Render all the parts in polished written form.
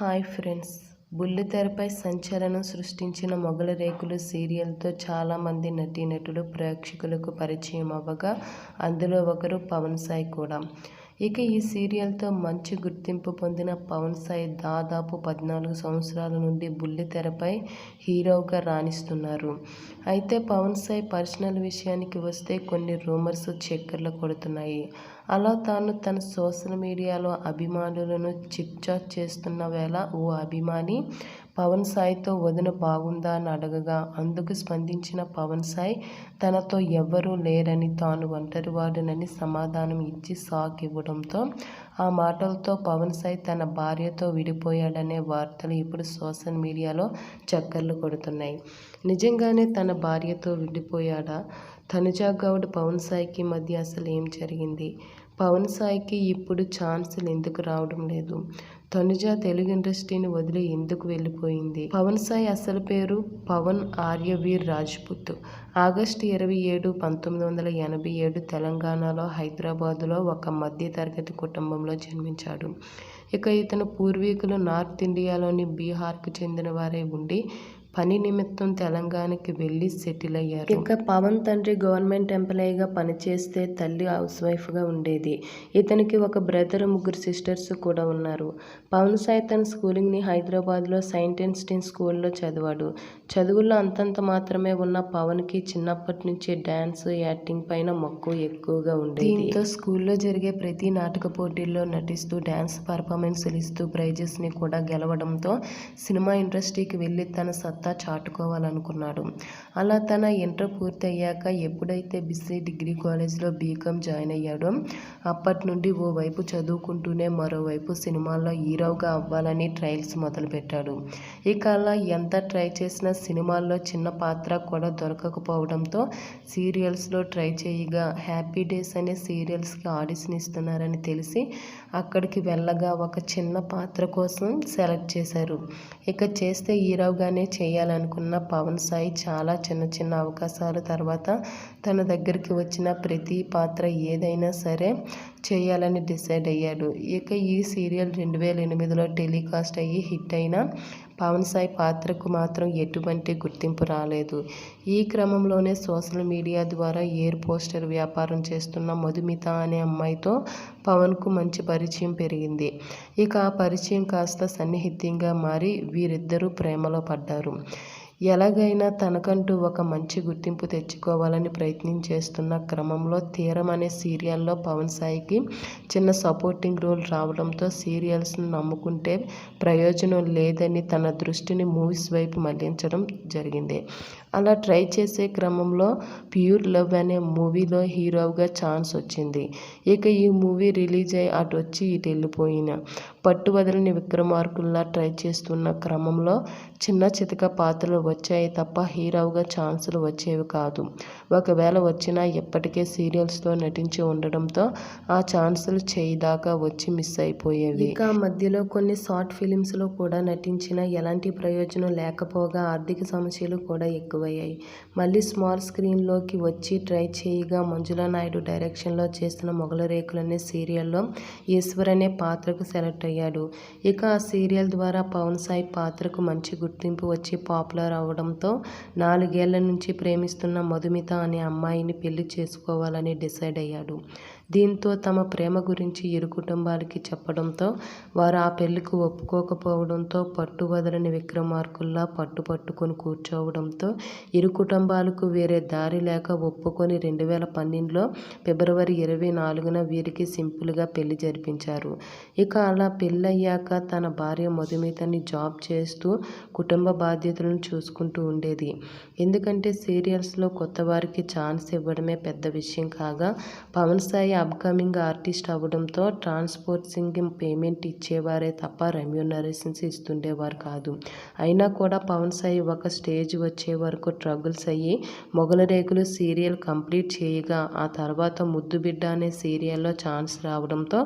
Hi friends, బుల్లితెరపై సంచలనం సృష్టించిన మొగలి రేకులు సీరియల్తో చాలామంది నటీనటులు ప్రేక్షకులకు పరిచయం అవ్వగా అందులో ఒకరు పవన్ సాయి కూడా. ఇక ఈ సీరియల్తో మంచి గుర్తింపు పొందిన పవన్ సాయి దాదాపు 14 సంవత్సరాల నుండి బుల్లితెరపై హీరోగా రాణిస్తున్నారు. అయితే పవన్ సాయి పర్సనల్ విషయానికి వస్తే కొన్ని రూమర్స్ చక్కర్లు కొడుతున్నాయి. అలా తాను తన సోషల్ మీడియాలో అభిమానులను చిట్చాట్ చేస్తున్న వేళ ఓ అభిమాని పవన్ సాయితో వదిన బాగుందా అని అడగగా అందుకు స్పందించిన పవన్ సాయి తనతో ఎవ్వరూ లేరని, తాను ఒంటరివాడునని సమాధానం ఇచ్చి షాక్ ఇవ్వడంతో ఆ మాటలతో పవన్ సాయి తన భార్యతో విడిపోయాడనే వార్తలు ఇప్పుడు సోషల్ మీడియాలో చక్కర్లు కొడుతున్నాయి. నిజంగానే తన భార్యతో విడిపోయాడా? తనుజా గౌడ్ పవన్ సాయికి మధ్య అసలు ఏం జరిగింది? పవన్ సాయికి ఇప్పుడు ఛాన్సులు ఎందుకు రావడం లేదు? తనుజ తెలుగు ఇండస్ట్రీని వదిలి ఎందుకు వెళ్ళిపోయింది? పవన్ సాయి అసలు పేరు పవన్ ఆర్యవీర్ రాజ్పుత్. ఆగస్టు 27, 1987 తెలంగాణలో హైదరాబాదులో ఒక మధ్యతరగతి కుటుంబంలో జన్మించాడు. ఇక ఇతను పూర్వీకులు నార్త్ ఇండియాలోని బీహార్కు చెందిన వారే ఉండి పని నిమిత్తం తెలంగాణకి వెళ్ళి సెటిల్ అయ్యారు. ఇక పవన్ తండ్రి గవర్నమెంట్ ఎంప్లాయీగా పనిచేస్తే తల్లి హౌస్ వైఫ్గా ఉండేది. ఇతనికి ఒక బ్రదర్, 3 సిస్టర్స్ కూడా ఉన్నారు. పవన్ సాయి తన స్కూలింగ్ని హైదరాబాద్లో సెయింట్ ఐన్స్టీన్ స్కూల్లో చదివాడు. చదువుల్లో అంతంత మాత్రమే ఉన్న పవన్కి చిన్నప్పటి నుంచి డ్యాన్స్, యాక్టింగ్ పైన మక్కువ ఎక్కువగా ఉండేది. దీంతో స్కూల్లో జరిగే ప్రతి నాటక పోటీల్లో నటిస్తూ డ్యాన్స్ పర్ఫార్మెన్స్లు ఇస్తూ ప్రైజెస్ని కూడా గెలవడంతో సినిమా ఇండస్ట్రీకి వెళ్ళి తన సత్తా చాటుకోవాలనుకున్నాడు. అలా తన ఇంటర్ పూర్తి అయ్యాక ఎప్పుడైతే బిస్సీ డిగ్రీ కాలేజ్లో బీకామ్ జాయిన్ అయ్యాడో అప్పటి నుండి ఓవైపు చదువుకుంటూనే మరోవైపు సినిమాల్లో హీరోగా అవ్వాలని ట్రయల్స్ మొదలుపెట్టాడు. ఇక అలా ఎంత ట్రై చేసినా సినిమాల్లో చిన్న పాత్ర కూడా దొరకకపోవడంతో సీరియల్స్లో ట్రై చేయగా హ్యాపీ డేస్ అనే సీరియల్స్కి ఆడిషన్ ఇస్తున్నారని తెలిసి అక్కడికి వెళ్ళగా ఒక చిన్న పాత్ర కోసం సెలెక్ట్ చేశారు. ఇక చేస్తే హీరోగానే చేయాలనుకున్న పవన్ సాయి చాలా చిన్న అవకాశాల తర్వాత తన దగ్గరికి వచ్చిన ప్రతి పాత్ర ఏదైనా సరే చేయాలని డిసైడ్ అయ్యాడు. ఇక ఈ సీరియల్ 2008లో టెలికాస్ట్ అయ్యి హిట్ అయినా పవన్ సాయి పాత్రకు మాత్రం ఎటువంటి గుర్తింపు రాలేదు. ఈ క్రమంలోనే సోషల్ మీడియా ద్వారా ఎయిర్ పోస్టర్ వ్యాపారం చేస్తున్న మధుమిత అనే అమ్మాయితో పవన్కు మంచి పరిచయం పెరిగింది. ఇక ఆ పరిచయం కాస్త సన్నిహితంగా మారి వీరిద్దరూ ప్రేమలో పడ్డారు. ఎలాగైనా తనకంటూ ఒక మంచి గుర్తింపు తెచ్చుకోవాలని ప్రయత్నం చేస్తున్న క్రమంలో తీరం అనే సీరియల్లో పవన్ సాయికి చిన్న సపోర్టింగ్ రోల్ రావడంతో సీరియల్స్ను నమ్ముకుంటే ప్రయోజనం లేదని తన దృష్టిని మూవీస్ వైపు మళ్లించడం జరిగింది. అలా ట్రై చేసే క్రమంలో ప్యూర్ లవ్ అనే మూవీలో హీరోగా ఛాన్స్ వచ్చింది. ఇక ఈ మూవీ రిలీజ్ అయ్యి అటు వచ్చి ఇటు వెళ్ళిపోయిన పట్టువదలని విక్రమార్కుల్లా ట్రై చేస్తున్న క్రమంలో చిన్న చితక పాత్రలు వచ్చాయి తప్ప హీరోగా ఛాన్సులు వచ్చేవి కాదు. ఒకవేళ వచ్చినా ఇప్పటికే సీరియల్స్లో నటించి ఉండడంతో ఆ ఛాన్సులు చేయిదాకా వచ్చి మిస్ అయిపోయేవి. ఇక మధ్యలో కొన్ని షార్ట్ ఫిలిమ్స్లో కూడా నటించినా ఎలాంటి ప్రయోజనం లేకపోగా ఆర్థిక సమస్యలు కూడా ఎక్కువయ్యాయి. మళ్ళీ స్మాల్ స్క్రీన్లోకి వచ్చి ట్రై చేయగా మంజులా నాయుడు డైరెక్షన్లో చేసిన మొగలి రేకులు అనే సీరియల్లో ఈశ్వర్ అనే పాత్రకు సెలెక్ట్ అయ్యాడు. ఇక ఆ సీరియల్ ద్వారా పవన్ సాయి పాత్రకు మంచి గుర్తింపు వచ్చి పాపులర్ అవడంతో 4 ఏళ్ల నుంచి ప్రేమిస్తున్న మధుమిత అనే అమ్మాయిని పెళ్లి చేసుకోవాలని డిసైడ్ అయ్యాడు. దీంతో తమ ప్రేమ గురించి ఇరు కుటుంబాలకి చెప్పడంతో వారు ఆ పెళ్లికి ఒప్పుకోకపోవడంతో పట్టువదలని విక్రమార్కుల్లా పట్టుకొని కూర్చోవడంతో ఇరు కుటుంబాలకు వేరే దారి లేక ఒప్పుకొని 2012లో ఫిబ్రవరి 24న వీరికి సింపుల్గా పెళ్లి జరిపించారు. ఇక అలా పెళ్ళయ్యాక తన భార్య మధుమితని జాబ్ చేస్తూ కుటుంబ బాధ్యతలను చూసుకుంటూ ఉండేది. ఎందుకంటే సీరియల్స్లో కొత్త వారికి ఛాన్స్ ఇవ్వడమే పెద్ద విషయం కాగా పవన్ సాయి అప్కమింగ్ ఆర్టిస్ట్ అవ్వడంతో ట్రాన్స్పోర్టింగ్ పేమెంట్ ఇచ్చేవారే తప్ప రెమ్యూనరేషన్స్ ఇస్తుండేవారు కాదు. అయినా కూడా పవన్ సాయి ఒక స్టేజ్ వచ్చే వరకు స్ట్రగుల్స్ అయ్యి మొగలి రేకులు సీరియల్ కంప్లీట్ చేయగా ఆ తర్వాత ముద్దు బిడ్డ అనే సీరియల్లో ఛాన్స్ రావడంతో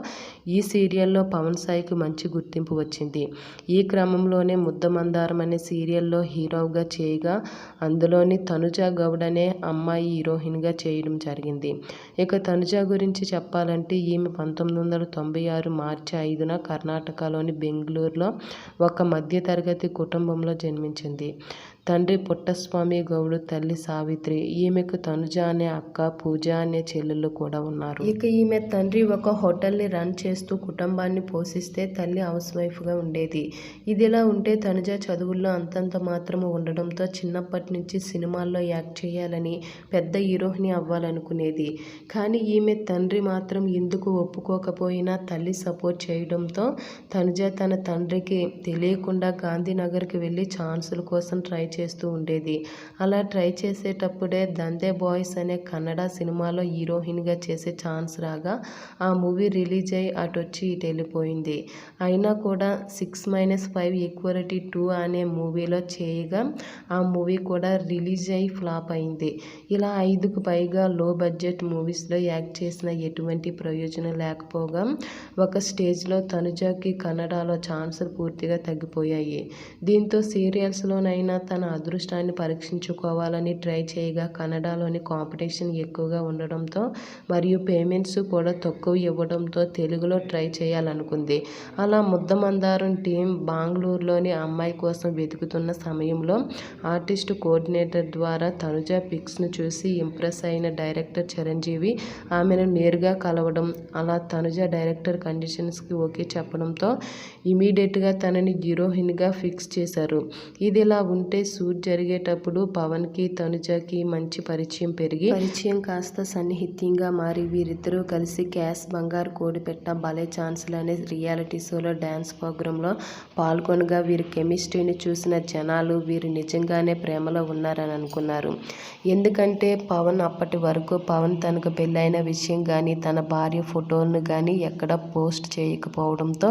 ఈ సీరియల్లో పవన్ సాయికి మంచి గుర్తింపు వచ్చింది. ఈ క్రమంలోనే ముద్దమందారం అనే సీరియల్లో హీరోగా చేయగా అందులోని తనుజా గౌడ్ అనే అమ్మాయి హీరోయిన్గా చేయడం జరిగింది. ఇక తనుజ గురించి గురించి చెప్పాలంటే ఈమె 1996 మార్చి 5న కర్ణాటకలోని బెంగళూరులో ఒక మధ్యతరగతి కుటుంబంలో జన్మించింది. తండ్రి పుట్టస్వామి గౌడ్, తల్లి సావిత్రి. ఈమెకు తనుజ అనే అక్క, పూజ అనే చెల్లెళ్ళు కూడా ఉన్నారు. ఇక ఈమె తండ్రి ఒక హోటల్ని రన్ చేస్తూ కుటుంబాన్ని పోషిస్తే తల్లి హౌస్ వైఫ్గా ఉండేది. ఇదిలా ఉంటే తనుజ చదువుల్లో అంతంత మాత్రము ఉండడంతో చిన్నప్పటి నుంచి సినిమాల్లో యాక్ట్ చేయాలని, పెద్ద హీరోయిన్ అవ్వాలనుకునేది. కానీ ఈమె తండ్రి మాత్రం ఎందుకు ఒప్పుకోకపోయినా తల్లి సపోర్ట్ చేయడంతో తనుజ తన తండ్రికి తెలియకుండా గాంధీనగర్కి వెళ్ళి ఛాన్సుల కోసం ట్రై చేస్తూ ఉండేది. అలా ట్రై చేసేటప్పుడే దందే బాయ్స్ అనే కన్నడ సినిమాలో హీరోయిన్గా చేసే ఛాన్స్ రాగా ఆ మూవీ రిలీజ్ అయి అటొచ్చి ఇటు వెళ్ళిపోయింది. అయినా కూడా 6-5 = 2 అనే మూవీలో చేయగా ఆ మూవీ కూడా రిలీజ్ అయి ఫ్లాప్ అయింది. ఇలా 5కు పైగా లో బడ్జెట్ మూవీస్లో యాక్ట్ చేసిన ఎటువంటి ప్రయోజనం లేకపోగా ఒక స్టేజ్లో తనుజకి కన్నడలో ఛాన్సులు పూర్తిగా తగ్గిపోయాయి. దీంతో సీరియల్స్లోనైనా తన అదృష్టాన్ని పరీక్షించుకోవాలని ట్రై చేయగా కన్నడలోని కాంపిటీషన్ ఎక్కువగా ఉండడంతో మరియు పేమెంట్స్ కూడా తక్కువ ఇవ్వడంతో తెలుగులో ట్రై చేయాలనుకుంది. అలా ముద్దమందారం టీం బెంగళూరులోని అమ్మాయి కోసం వెతుకుతున్న సమయంలో ఆర్టిస్ట్ కోఆర్డినేటర్ ద్వారా తనుజ పిక్స్ను చూసి ఇంప్రెస్ అయిన డైరెక్టర్ చిరంజీవి ఆమెను నేరుగా కలవడం, అలా తనుజ డైరెక్టర్ కండిషన్స్కి ఓకే చెప్పడంతో ఇమీడియట్గా తనని హీరోయిన్గా ఫిక్స్ చేశారు. ఇదిలా ఉంటే షూట్ జరిగేటప్పుడు పవన్కి, తనుజకి మంచి పరిచయం కాస్త సన్నిహితంగా మారి వీరిద్దరూ కలిసి క్యాష్ బంగారు కోడిపెట్ట, భలే ఛాన్సులు అనే రియాలిటీ షోలో డాన్స్ ప్రోగ్రాంలో పాల్గొనగా వీరి కెమిస్ట్రీని చూసిన జనాలు వీరు నిజంగానే ప్రేమలో ఉన్నారని అనుకున్నారు. ఎందుకంటే పవన్ అప్పటి వరకు తనకు పెళ్ళైన విషయం కానీ, తన భార్య ఫోటోలను కానీ ఎక్కడా పోస్ట్ చేయకపోవడంతో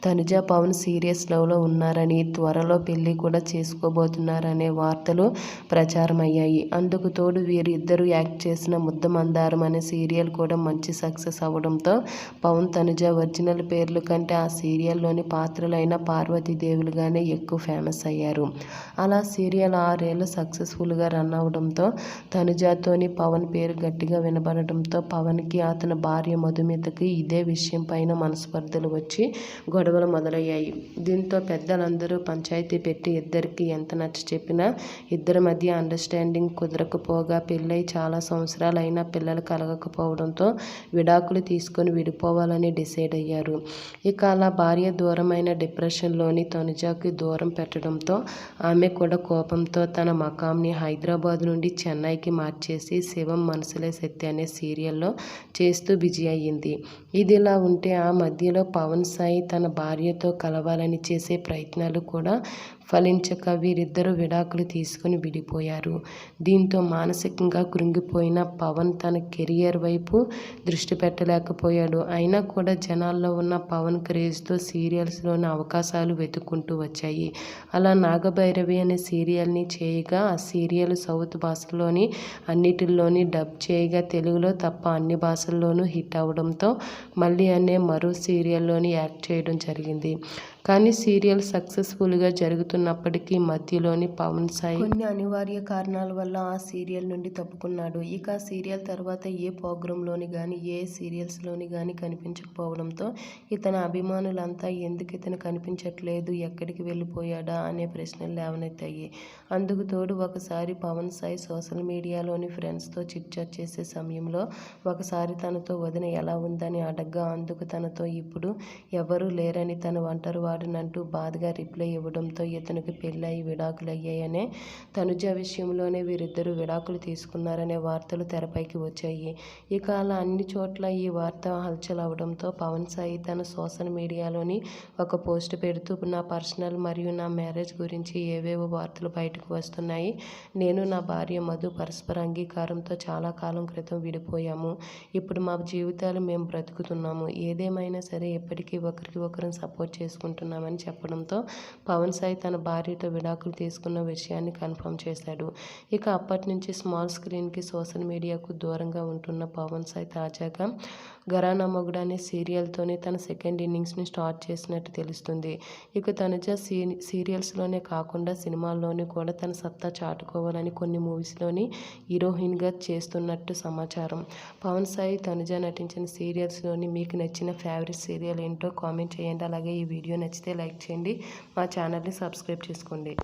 తనుజ, పవన్ సీరియస్ లవ్లో ఉన్నారని, త్వరలో పెళ్లి కూడా చేసుకోబోతున్నారనే వార్తలు ప్రచారమయ్యాయి. అందుకు తోడు వీరిద్దరూ యాక్ట్ చేసిన ముద్దమందారం అనే సీరియల్ కూడా మంచి సక్సెస్ అవ్వడంతో పవన్, తనుజ ఒరిజినల్ పేర్ల కంటే ఆ సీరియల్లోని పాత్రలైన పార్వతీదేవులుగానే ఎక్కువ ఫేమస్ అయ్యారు. అలా సీరియల్ 6 ఏళ్లు సక్సెస్ఫుల్గా రన్ అవడంతో తనుజతోని పవన్ పేరు గట్టిగా వినబడటంతో పవన్కి, అతని భార్య మధుమితకి ఇదే విషయం పైన మనస్పర్ధలు వచ్చి గొడవలు మొదలయ్యాయి. దీంతో పెద్దలందరూ పంచాయతీ పెట్టి ఇద్దరికి ఎంత నచ్చ చెప్పినా ఇద్దరి మధ్య అండర్స్టాండింగ్ కుదరకపోగా పెళ్ళై చాలా సంవత్సరాలు అయినా పిల్లలు కలగకపోవడంతో విడాకులు తీసుకొని విడిపోవాలని డిసైడ్ అయ్యారు. ఇక అలా భార్య దూరమైన డిప్రెషన్లోని తనుజకి దూరం పెట్టడంతో ఆమె కూడా కోపంతో తన మకాంని హైదరాబాద్ నుండి చెన్నైకి మార్చేసి శివం మనసులే శక్తి అనే సీరియల్లో చేస్తూ బిజీ అయ్యింది. ఇదిలా ఉంటే ఆ మధ్యలో పవన్ సాయి తన భార్యతో కలవాలని చేసే ప్రయత్నాలు కూడా ఫలించక వీరిద్దరూ విడాకులు తీసుకుని విడిపోయారు. దీంతో మానసికంగా కృంగిపోయిన పవన్ తన కెరియర్ వైపు దృష్టి పెట్టలేకపోయాడు. అయినా కూడా జనాల్లో ఉన్న పవన్ క్రేజ్తో సీరియల్స్లోని అవకాశాలు వెతుక్కుంటూ వచ్చాయి. అలా నాగభైరవి అనే సీరియల్ని చేయగా ఆ సీరియల్ సౌత్ భాషలోని అన్నిటిలోని డబ్ చేయగా తెలుగులో తప్ప అన్ని భాషల్లోనూ హిట్ అవడంతో మళ్ళీ అనే మరో సీరియల్లోని యాక్ట్ చేయడం జరిగింది. కానీ సీరియల్ సక్సెస్ఫుల్గా జరుగుతున్నప్పటికీ మధ్యలోని పవన్ సాయి కొన్ని అనివార్య కారణాల వల్ల ఆ సీరియల్ నుండి తప్పుకున్నాడు. ఇక ఆ సీరియల్ తర్వాత ఏ ప్రోగ్రాంలోని కానీ, ఏ సీరియల్స్లోని కానీ కనిపించకపోవడంతో ఇతని అభిమానులంతా ఎందుకు ఇతను కనిపించట్లేదు, ఎక్కడికి వెళ్ళిపోయాడా అనే ప్రశ్నలు లేవనెత్తాయి. అందుకు తోడు ఒకసారి పవన్ సాయి సోషల్ మీడియాలోని ఫ్రెండ్స్తో చిట్చాట్ చేసే సమయంలో ఒకసారి తనతో వదిన ఎలా ఉందని అడగ్గా అందుకు తనతో ఇప్పుడు ఎవరూ లేరని, తన ఒంటరి వాడినంటూ బాధగా రిప్లై ఇవ్వడంతో ఇతనికి పెళ్ళయి విడాకులు అయ్యాయనే తనుజ విషయంలోనే వీరిద్దరూ విడాకులు తీసుకున్నారనే వార్తలు తెరపైకి వచ్చాయి. ఇక అలా అన్ని చోట్ల ఈ వార్త హల్చల్ అవడంతో పవన్ సాయి తన సోషల్ మీడియాలోని ఒక పోస్ట్ పెడుతూ నా పర్సనల్ మరియు నా మ్యారేజ్ గురించి ఏవేవో వార్తలు బయటకు వస్తున్నాయి. నేను నా భార్య మధు పరస్పర అంగీకారంతో చాలా కాలం క్రితం విడిపోయాము. ఇప్పుడు మా జీవితాలు మేము బ్రతుకుతున్నాము. ఏదేమైనా సరే ఇప్పటికీ ఒకరికి ఒకరిని సపోర్ట్ చేసుకుంటున్నామని చెప్పడంతో పవన్ సాయి తన భార్యతో విడాకులు తీసుకున్న విషయాన్ని కన్ఫర్మ్ చేశాడు. ఇక అప్పటి నుంచి స్మాల్ స్క్రీన్కి, సోషల్ మీడియాకు దూరంగా ఉంటున్న పవన్ సాయి తాజాగా ఘరానా మొగుడు అనే సీరియల్తోనే తన సెకండ్ ఇన్నింగ్స్ని స్టార్ట్ చేసినట్టు తెలుస్తుంది. ఇక తనుజ సీరియల్స్లోనే కాకుండా సినిమాల్లోనూ కూడా తన సత్తా చాటుకోవాలని కొన్ని మూవీస్లోని హీరోయిన్గా చేస్తున్నట్టు సమాచారం. పవన్ సాయి, తనుజ నటించిన సీరియల్స్లోని మీకు నచ్చిన ఫేవరెట్ సీరియల్ ఏంటో కామెంట్ చేయండి. అలాగే ఈ వీడియో నచ్చితే లైక్ చేయండి. మా ఛానల్ని సబ్స్క్రైబ్ చేసుకోండి.